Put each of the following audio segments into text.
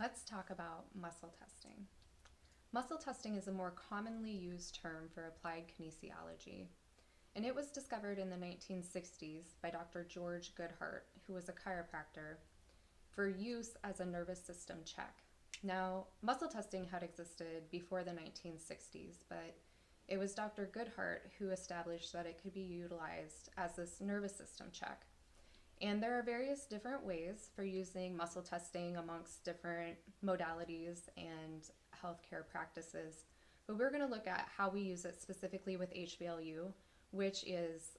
Let's talk about muscle testing. Muscle testing is a more commonly used term for applied kinesiology, and it was discovered in the 1960s by Dr. George Goodhart, who was a chiropractor, for use as a nervous system check. Now, muscle testing had existed before the 1960s, but it was Dr. Goodhart who established that it could be utilized as this nervous system check. And there are various different ways for using muscle testing amongst different modalities and healthcare practices. But we're going to look at how we use it specifically with HVLU, which is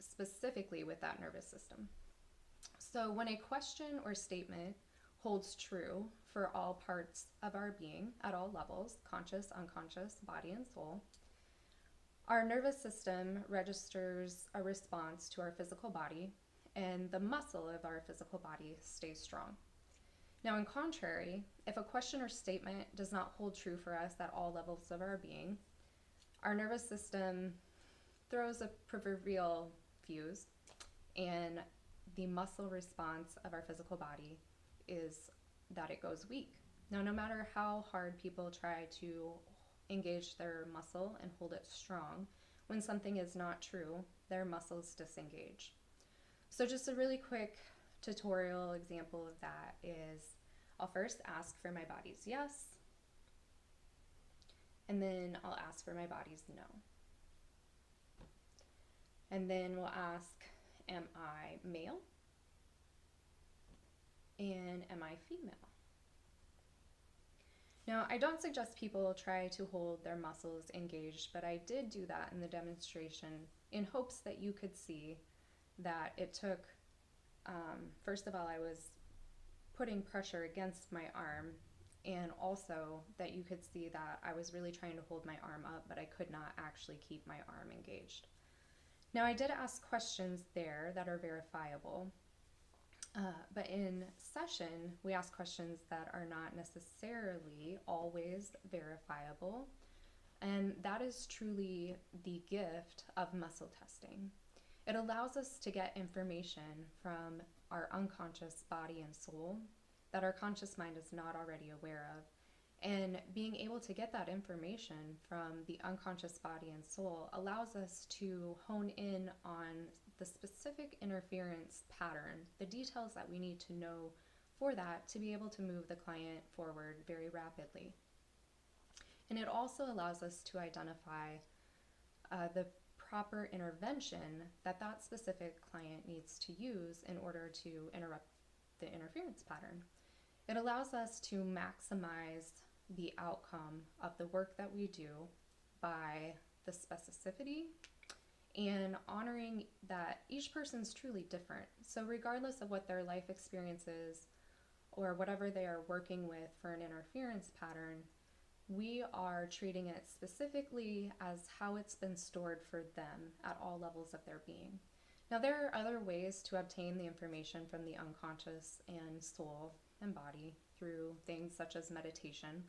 specifically with that nervous system. So when a question or statement holds true for all parts of our being at all levels, conscious, unconscious, body, and soul, our nervous system registers a response to our physical body, and the muscle of our physical body stays strong. Now, in contrary, if a question or statement does not hold true for us at all levels of our being, our nervous system throws a proverbial fuse, and the muscle response of our physical body is that it goes weak. Now, no matter how hard people try to engage their muscle and hold it strong, when something is not true, their muscles disengage. So just a really quick tutorial example of that is I'll first ask for my body's yes, and then I'll ask for my body's no. And then we'll ask, am I male? And am I female? Now, I don't suggest people try to hold their muscles engaged, but I did do that in the demonstration in hopes that you could see that it took, first of all, I was putting pressure against my arm, and also that you could see that I was really trying to hold my arm up, but I could not actually keep my arm engaged. Now, I did ask questions there that are verifiable, but in session, we ask questions that are not necessarily always verifiable, and that is truly the gift of muscle testing. It allows us to get information from our unconscious body and soul that our conscious mind is not already aware of. And being able to get that information from the unconscious body and soul allows us to hone in on the specific interference pattern, the details that we need to know for that to be able to move the client forward very rapidly. And it also allows us to identify the proper intervention that that specific client needs to use in order to interrupt the interference pattern. It allows us to maximize the outcome of the work that we do by the specificity and honoring that each person's truly different. So regardless of what their life experience is or whatever they are working with for an interference pattern, we are treating it specifically as how it's been stored for them at all levels of their being. Now, there are other ways to obtain the information from the unconscious and soul and body through things such as meditation.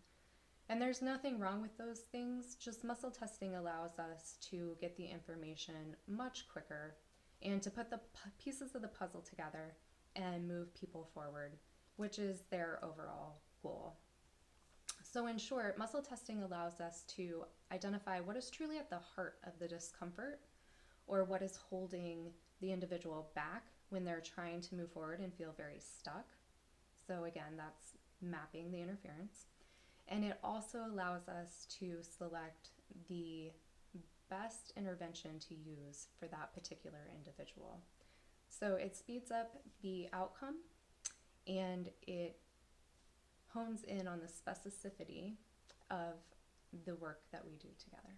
And there's nothing wrong with those things, just muscle testing allows us to get the information much quicker and to put the pieces of the puzzle together and move people forward, which is their overall goal. So in short, muscle testing allows us to identify what is truly at the heart of the discomfort or what is holding the individual back when they're trying to move forward and feel very stuck. So again, that's mapping the interference. And it also allows us to select the best intervention to use for that particular individual. So it speeds up the outcome and it hones in on the specificity of the work that we do together.